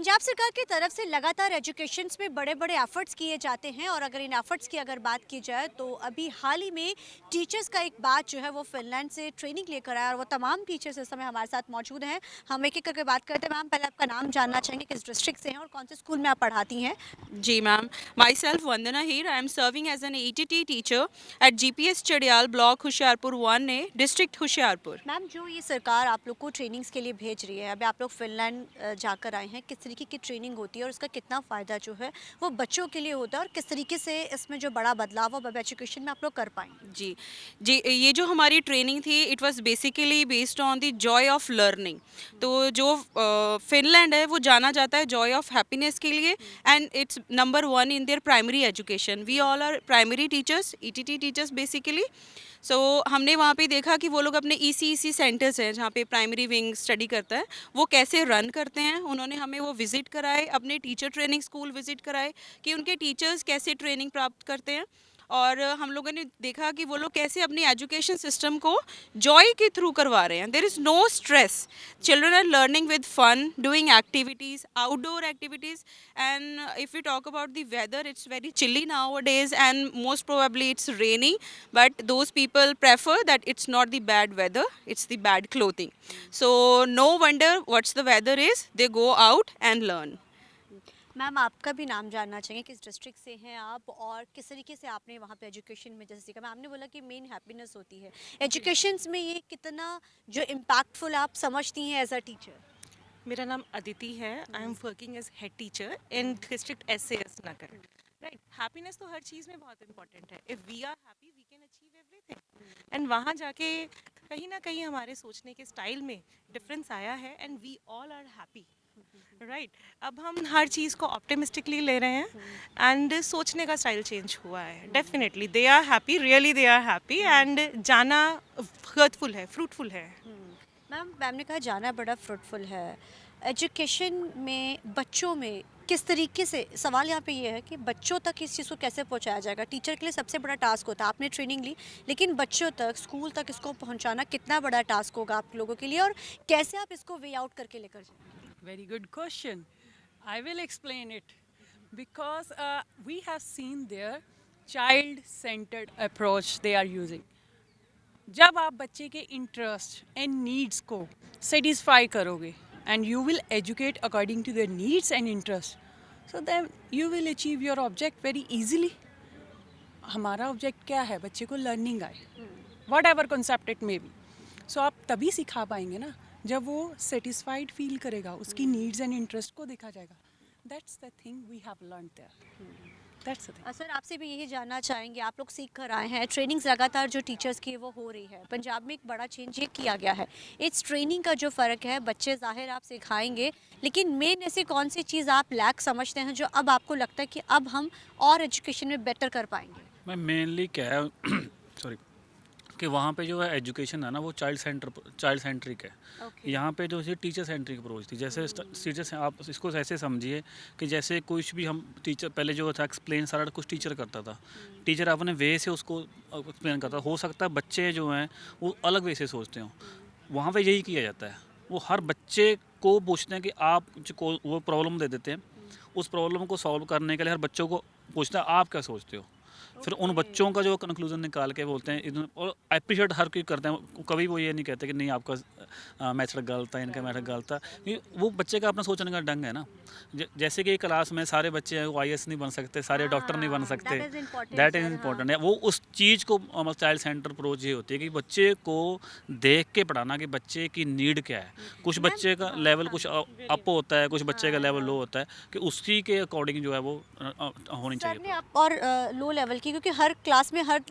पंजाब सरकार की तरफ से लगातार एजुकेशंस में बड़े बड़े एफर्ट्स किए जाते हैं और अगर इन एफर्ट्स की अगर बात की जाए तो अभी हाल ही में टीचर्स का एक बात जो है वो फिनलैंड से ट्रेनिंग लेकर आया और वो तमाम टीचर्स इस समय हमारे साथ मौजूद हैं। हम एक एक करके बात करते हैं। मैम, पहले आपका नाम जानना चाहेंगे, किस डिस्ट्रिक्ट से हैं और कौन से स्कूल में आप पढ़ाती हैं? जी ma'am, myself Vandana here. I am serving as an ETT teacher at GPS Chadial block Hoshiarpur 1A district Hoshiarpur. Ma'am, जो ये सरकार आप लोग को ट्रेनिंग्स के लिए भेज रही है, अभी आप लोग फिनलैंड जाकर आए हैं, किस तरीके की ट्रेनिंग होती है और उसका कितना फ़ायदा जो है वो बच्चों के लिए होता है और किस तरीके से इसमें जो बड़ा बदलाव अब एजुकेशन में आप लोग कर पाएंगे? जी जी, ये जो हमारी ट्रेनिंग थी it was basically based on the Joy of learning. तो जो फिनलैंड है वो जाना जाता है जॉय ऑफ हैप्पीनेस के लिए and it's number one in their primary education. We all are primary teachers, ETT teachers basically. So हमने वहाँ पे देखा कि वो लोग अपने ईसी सेंटर्स हैं जहाँ पे प्राइमरी विंग स्टडी करता है वो कैसे रन करते हैं। उन्होंने हमें वो विज़िट कराए, अपने टीचर ट्रेनिंग स्कूल विज़िट कराए कि उनके टीचर्स कैसे ट्रेनिंग प्राप्त करते हैं। और हम लोगों ने देखा कि वो लोग कैसे अपनी एजुकेशन सिस्टम को जॉय के थ्रू करवा रहे हैं। There is no stress, children are learning with fun, doing activities, outdoor activities. And if you talk about the weather, it's very chilly now days and most probably it's rainy, but those people prefer that it's not the bad weather, it's the bad clothing. So no wonder what's the weather is, they go out and learn. Ma'am, आपका भी नाम जानना चाहेंगे, किस district से हैं आप और किस तरीके से आपने वहाँ पे एजुकेशन में जैसे सीखा? मैम ने बोला कि मेन हैप्पीनेस होती है एजुकेशंस में, ये कितना जो इम्पैक्टफुल आप समझती हैं एज अ टीचर? मेरा नाम अदिति है। I am working as head teacher in district SAS Nagar. Right, happiness तो हर चीज़ में बहुत इंपॉर्टेंट है। If we are happy we can achieve everything. And वहाँ जाके कहीं ना कहीं हमारे सोचने के स्टाइल में डिफरेंस आया है and we all are happy. Right, अब हम हर चीज़ को ऑप्टिमिस्टिकली ले रहे हैं एंड सोचने का स्टाइल चेंज हुआ है। Definitely they are happy, really they are happy and जाना फ्रूटफुल है, फ्रूटफुल है। मैम ने कहा जाना बड़ा फ्रूटफुल है। एजुकेशन में बच्चों में किस तरीके से, सवाल यहाँ पे ये है कि बच्चों तक इस चीज़ को कैसे पहुँचाया जाएगा? टीचर के लिए सबसे बड़ा टास्क होता है, आपने ट्रेनिंग ली, लेकिन बच्चों तक, स्कूल तक इसको पहुँचाना कितना बड़ा टास्क होगा आप लोगों के लिए और कैसे आप इसको वे आउट करके लेकर जाएंगे? Very good question. I will explain it because we have seen their child-centered approach they are using. जब आप बच्चे के इंटरेस्ट एंड नीड्स को सेटिस्फाई करोगे and you will educate according to their needs and interest, so then you will achieve your object very easily. हमारा object क्या है? बच्चे को लर्निंग आए, whatever concept it may be. So आप तभी सिखा पाएंगे ना जब वो सेटिस्फाइड फील करेगा, उसकी नीड्स एंड इंटरेस्ट को देखा जाएगा। That's the thing we have learn there. That's the thing. Sir, आपसे भी यही जानना चाहेंगे, आप लोग सीख कर आए हैं, ट्रेनिंग्स लगातार जो टीचर्स की वो हो रही है, पंजाब में एक बड़ा चेंज ये किया गया है, इस ट्रेनिंग का जो फ़र्क है, बच्चे ज़ाहिर आप सिखाएंगे, लेकिन मेन ऐसी कौन सी चीज़ आप लैक समझते हैं जो अब आपको लगता है कि अब हम और एजुकेशन में बेटर कर पाएंगे? मैं मेनली क्या है सॉरी कि वहाँ पे जो है एजुकेशन है ना वो चाइल्ड सेंट्रिक है। यहाँ पे जो है टीचर सेंट्रिक अप्रोच थी। जैसे टीचर्स आप इसको ऐसे समझिए कि जैसे कुछ भी हम टीचर पहले जो था एक्सप्लेन सारा कुछ टीचर करता था, टीचर अपने वे से उसको एक्सप्लेन करता। हो सकता है बच्चे जो हैं वो अलग वे से सोचते हों, वहाँ पे यही किया जाता है। वो हर बच्चे को पूछते हैं कि आप को वो प्रॉब्लम दे देते हैं, उस प्रॉब्लम को सॉल्व करने के लिए हर बच्चों को पूछता है आप क्या सोचते हो। फिर उन बच्चों का जो कंक्लूजन निकाल के बोलते हैं और अप्रिशिएट हर कोई करते हैं। कभी वो ये नहीं कहते कि नहीं आपका मेथड गलत है, इनका मेथड गलत है। वो बच्चे का अपना सोचने का ढंग है ना। जैसे कि क्लास में सारे बच्चे हैं वो आईएएस नहीं बन सकते, सारे डॉक्टर नहीं बन सकते। दैट इज़ इम्पोर्टेंट है। वो उस चीज़ को चाइल्ड सेंटर अप्रोच ये होती है कि बच्चे को देख के पढ़ाना कि बच्चे की नीड क्या है। कुछ बच्चे का लेवल कुछ अप होता है, कुछ बच्चे का लेवल लो होता है, कि उसी के अकॉर्डिंग जो है वो होनी सर ने चाहिए। आप और लो लेवल की, क्योंकि हर क्लास में हर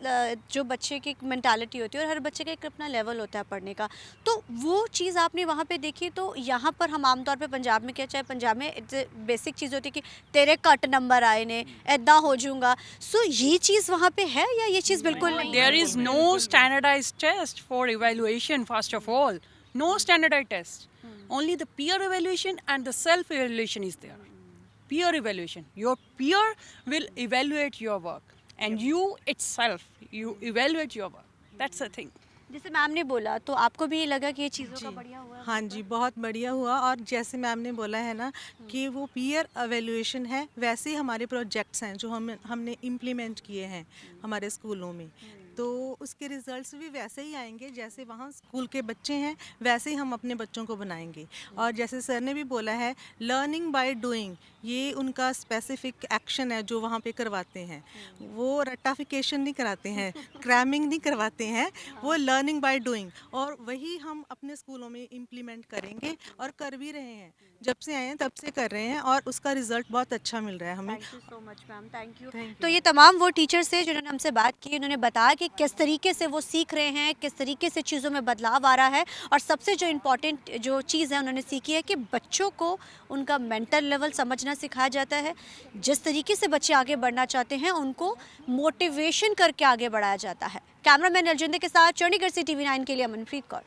जो बच्चे की मेंटालिटी होती है और हर बच्चे का एक अपना लेवल होता है पढ़ने का, तो वो चीज़ आपने वहाँ पे देखी। तो यहाँ पर हम आमतौर पे पंजाब में क्या, चाहे पंजाब में बेसिक चीज़ होती है कि तेरे कट नंबर आए ने ऐदा हो जाऊंगा। सो ये चीज़ वहाँ पे है या ये चीज़ बिल्कुल नहीं? There is no standardized test for evaluation, first of all. No standardized test. Only the peer evaluation and the self-evaluation is there. Peer evaluation. Your peer will evaluate your work. And you itself, you evaluate your work. That's the thing. जैसे ma'am ने बोला तो आपको भी ये लगा कि ये चीज़ों का जी। बढ़िया हुआ? हाँ जी, बहुत बढ़िया हुआ। और जैसे मैम ने बोला है ना कि वो पीयर एवेल्यूएशन है, वैसे ही हमारे प्रोजेक्ट्स हैं जो हमने इम्प्लीमेंट किए हैं हमारे स्कूलों में। तो उसके रिजल्ट्स भी वैसे ही आएंगे, जैसे वहाँ स्कूल के बच्चे हैं वैसे ही हम अपने बच्चों को बनाएंगे। और जैसे सर ने भी बोला है, लर्निंग बाय डूइंग, ये उनका स्पेसिफिक एक्शन है जो वहाँ पे करवाते हैं। वो रट्टाफिकेशन नहीं कराते हैं, क्रैमिंग नहीं करवाते हैं, वो लर्निंग बाय डूइंग, और वही हम अपने स्कूलों में इम्प्लीमेंट करेंगे और कर भी रहे हैं। जब से आए हैं तब से कर रहे हैं और उसका रिजल्ट बहुत अच्छा मिल रहा है हमें। Thank you so much ma'am, thank you. Thank तो ये तमाम वो टीचर्स थे जिन्होंने हमसे बात की, उन्होंने बताया कि किस तरीके से वो सीख रहे हैं, किस तरीके से चीज़ों में बदलाव आ रहा है, और सबसे जो इम्पोर्टेंट जो चीज़ है उन्होंने सीखी है कि बच्चों को उनका मेंटल लेवल समझना सिखाया जाता है। जिस तरीके से बच्चे आगे बढ़ना चाहते हैं उनको मोटिवेशन करके आगे बढ़ाया जाता है। कैमरामैन अलजिंदर के साथ चंडीगढ़ से TV9 के लिए अमनप्रीत कौर।